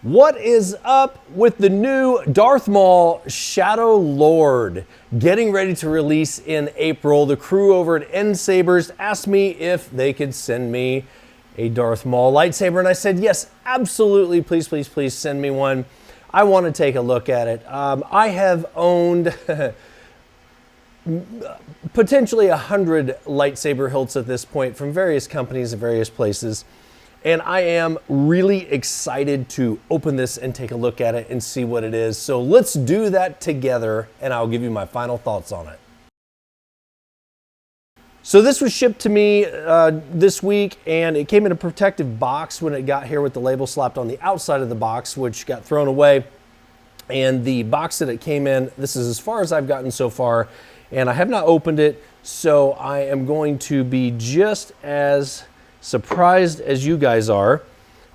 What is up with the new Darth Maul Shadow Lord getting ready to release in April? The crew over at NSabers asked me if they could send me a Darth Maul lightsaber, and I said yes, absolutely, please, please, please send me one. I want to take a look at it. I have owned potentially 100 lightsaber hilts at this point from various companies and various places. And I am really excited to open this and take a look at it and see what it is. So let's do that together and I'll give you my final thoughts on it. So this was shipped to me this week, and it came in a protective box when it got here with the label slapped on the outside of the box, which got thrown away. And the box that it came in, this is as far as I've gotten so far, and I have not opened it. So I am going to be just as surprised as you guys are.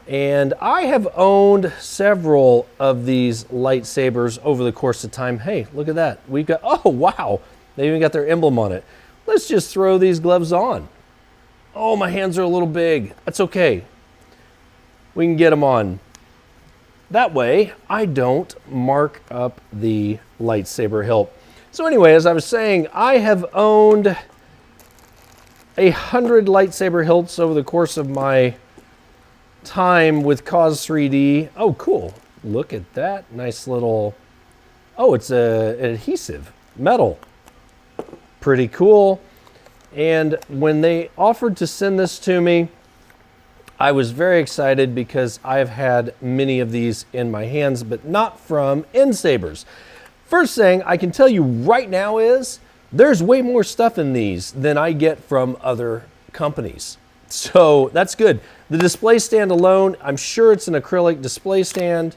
And I have owned several of these lightsabers over the course of time. Hey, look at that. We've got, oh wow, they even got their emblem on it. Let's just throw these gloves on. Oh, my hands are a little big. That's okay. We can get them on. That way, I don't mark up the lightsaber hilt. So anyway, as I was saying, I have owned 100 lightsaber hilts over the course of my time with Cause 3D. Oh, cool. Look at that. Nice little, oh, it's an adhesive, metal. Pretty cool. And when they offered to send this to me, I was very excited because I've had many of these in my hands, but not from NSabers. First thing I can tell you right now is there's way more stuff in these than I get from other companies. So that's good. The display stand alone, I'm sure it's an acrylic display stand.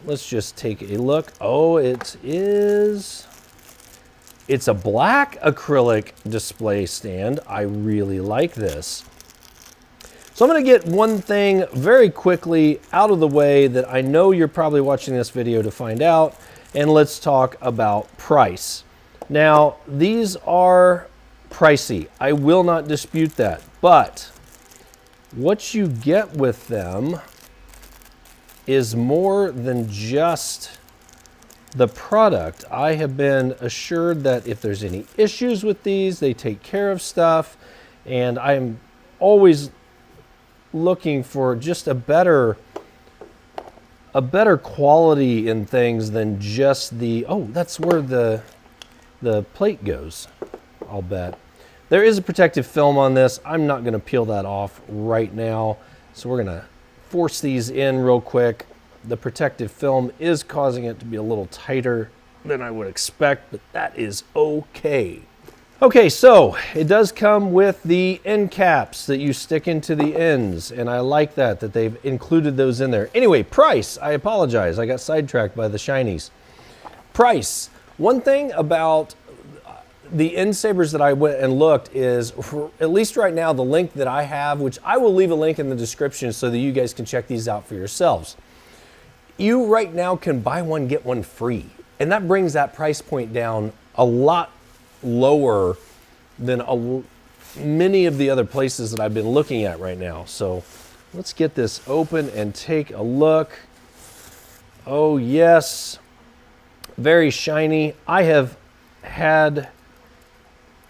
Let's just take a look. Oh, it is. It's a black acrylic display stand. I really like this. So I'm going to get one thing very quickly out of the way that I know you're probably watching this video to find out, and let's talk about price. Now, these are pricey. I will not dispute that, but what you get with them is more than just the product. I have been assured that if there's any issues with these, they take care of stuff, and I am always looking for just a better quality in things than just the, oh, that's where the plate goes, I'll bet. There is a protective film on this. I'm not going to peel that off right now, so we're going to force these in real quick. The protective film is causing it to be a little tighter than I would expect, but that is okay. Okay, so it does come with the end caps that you stick into the ends, and I like that they've included those in there. Anyway, price, I apologize. I got sidetracked by the shinies. Price. One thing about the NSabers that I went and looked is, at least right now, the link that I have, which I will leave a link in the description so that you guys can check these out for yourselves. You right now can buy one, get one free. And that brings that price point down a lot lower than many of the other places that I've been looking at right now. So let's get this open and take a look. Oh yes, very shiny. I have had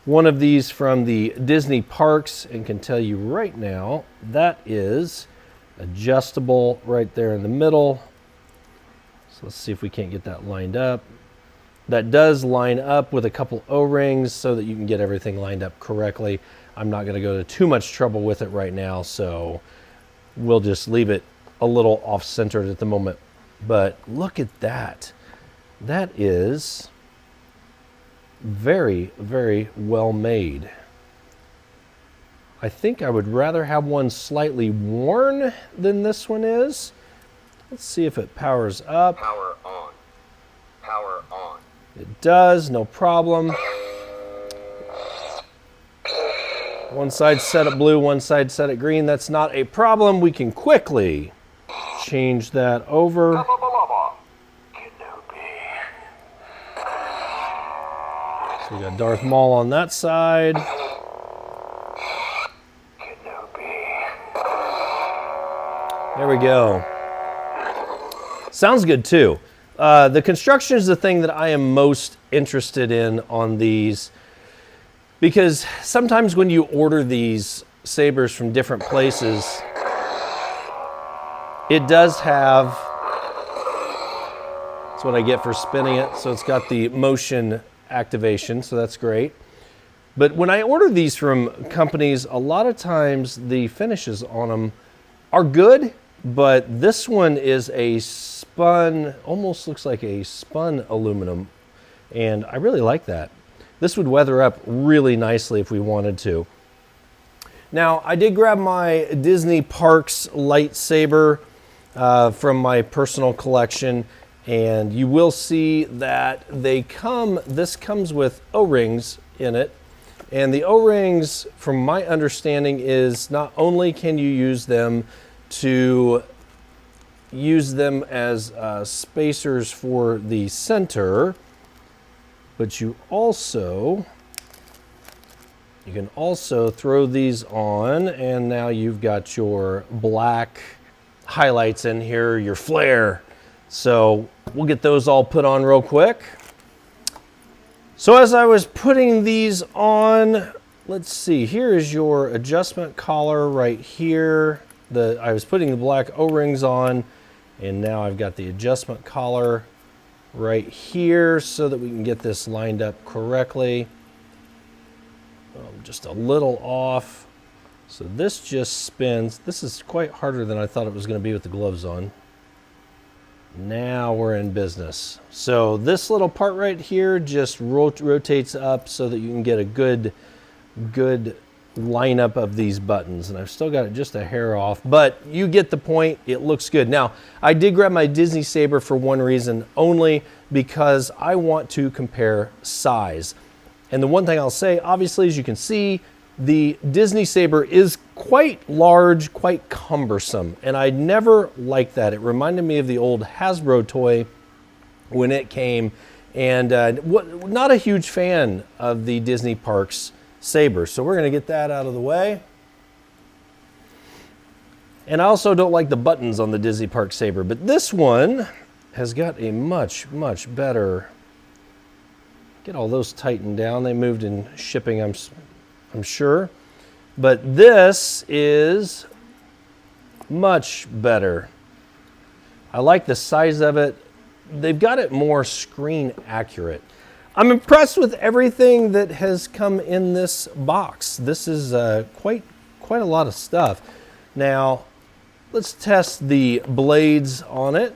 one of these from the Disney parks and can tell you right now that is adjustable right there in the middle. So let's see if we can't get that lined up. That does line up with a couple O-rings so that you can get everything lined up correctly. I'm not going to go to too much trouble with it right now, so we'll just leave it a little off-centered at the moment. But look at that. That is very, very well made. I think I would rather have one slightly worn than this one is. Let's see if it powers up. Power on. Power on. It does, no problem. One side set it blue, one side set it green. That's not a problem. We can quickly change that over. So we got Darth Maul on that side. There we go. Sounds good too. The construction is the thing that I am most interested in on these, because sometimes when you order these sabers from different places, it does have, that's what I get for spinning it, so it's got the motion activation, so that's great. But when I order these from companies, a lot of times the finishes on them are good, but this one is a spun, almost looks like a spun aluminum, and I really like that. This would weather up really nicely if we wanted to. Now, I did grab my Disney Parks lightsaber from my personal collection, and you will see that this comes with O-rings in it. And the O-rings, from my understanding, is not only can you use them as spacers for the center, but you can also throw these on, and now you've got your black highlights in here, your flare. So we'll get those all put on real quick. So as I was putting these on, let's see, here is your adjustment collar right here. I was putting the black O-rings on, and now I've got the adjustment collar right here so that we can get this lined up correctly. Just a little off. So this just spins. This is quite harder than I thought it was going to be with the gloves on. Now we're in business. So this little part right here just rotates up so that you can get a good lineup of these buttons. And I've still got it just a hair off, but you get the point. It looks good. Now, I did grab my Disney Saber for one reason only, because I want to compare size. And the one thing I'll say, obviously, as you can see, the Disney Saber is quite large, quite cumbersome, and I never liked that. It reminded me of the old Hasbro toy when it came, and not a huge fan of the Disney Parks Saber. So we're going to get that out of the way. And I also don't like the buttons on the Disney Parks Saber, but this one has got a much better. Get all those tightened down. They moved in shipping, I'm sure. But this is much better. I like the size of it. They've got it more screen accurate. I'm impressed with everything that has come in this box. This is quite a lot of stuff. Now, let's test the blades on it.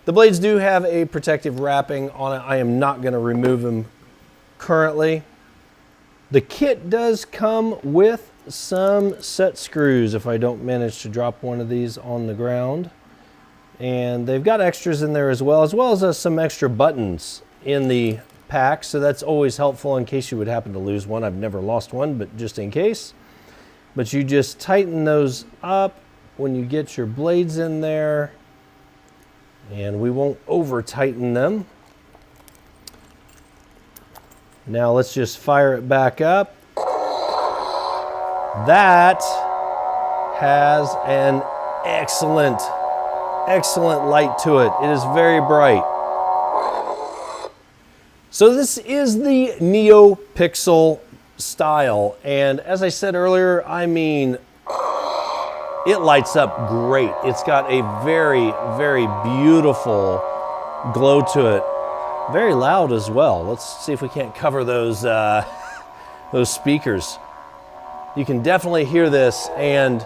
The blades do have a protective wrapping on it. I am not going to remove them currently. The kit does come with some set screws if I don't manage to drop one of these on the ground. And they've got extras in there as well as some extra buttons in the pack. So that's always helpful in case you would happen to lose one. I've never lost one, but just in case. But you just tighten those up when you get your blades in there. And we won't over tighten them. Now let's just fire it back up. That has an excellent light to it. It is very bright. So this is the Neopixel style, and as I said earlier, I mean, it lights up great. It's got a very beautiful glow to it. Very loud as well. Let's see if we can't cover those speakers. You can definitely hear this, and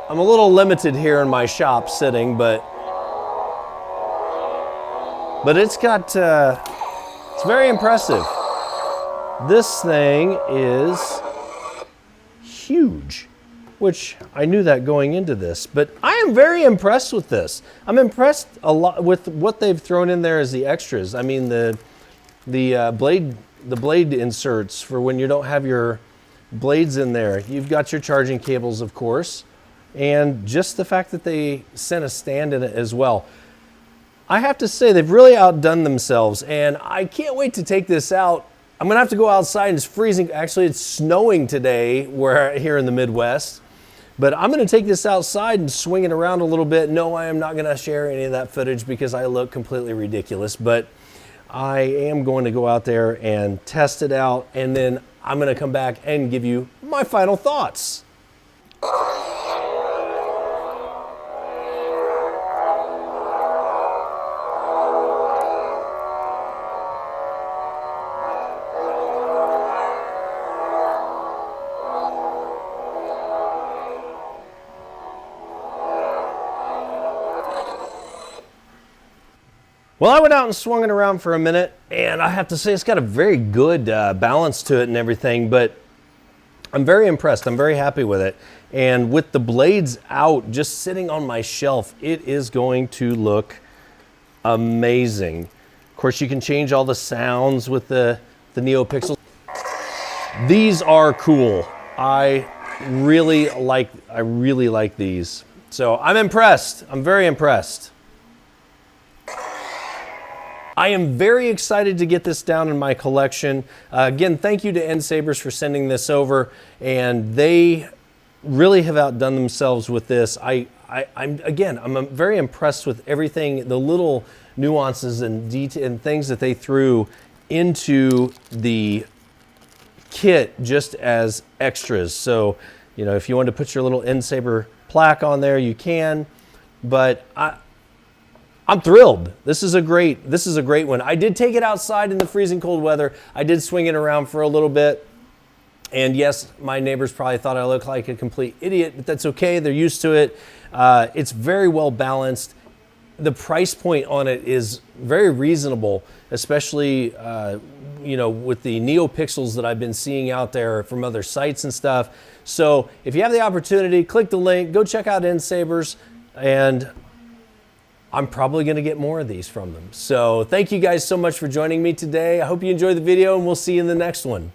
I'm a little limited here in my shop sitting, but it's got, it's very impressive. This thing is huge, which I knew that going into this, but I am very impressed with this. I'm impressed a lot with what they've thrown in there as the extras. I mean, the blade inserts for when you don't have your blades in there. You've got your charging cables, of course, and just the fact that they sent a stand in it as well. I have to say, they've really outdone themselves, and I can't wait to take this out. I'm gonna have to go outside. It's freezing. Actually, it's snowing today here in the Midwest. But I'm going to take this outside and swing it around a little bit. No, I am not going to share any of that footage because I look completely ridiculous. But I am going to go out there and test it out, and then I'm going to come back and give you my final thoughts. Well, I went out and swung it around for a minute, and I have to say it's got a very good balance to it and everything, but I'm very impressed. I'm very happy with it. And with the blades out, just sitting on my shelf, it is going to look amazing. Of course, you can change all the sounds with the Neopixel. These are cool. I really like these. So I'm impressed. I'm very impressed. I am very excited to get this down in my collection. Again, thank you to NSabers for sending this over, and they really have outdone themselves with this. I'm very impressed with everything, the little nuances and detail and things that they threw into the kit just as extras. So, you know, if you want to put your little NSaber plaque on there, you can, but I'm thrilled. This is a great one. I did take it outside in the freezing cold weather. I did swing it around for a little bit. And yes, my neighbors probably thought I looked like a complete idiot, but that's okay. They're used to it. It's very well balanced. The price point on it is very reasonable, especially you know, with the Neopixels that I've been seeing out there from other sites and stuff. So if you have the opportunity, click the link, go check out NSabers, and I'm probably going to get more of these from them. So thank you guys so much for joining me today. I hope you enjoyed the video, and we'll see you in the next one.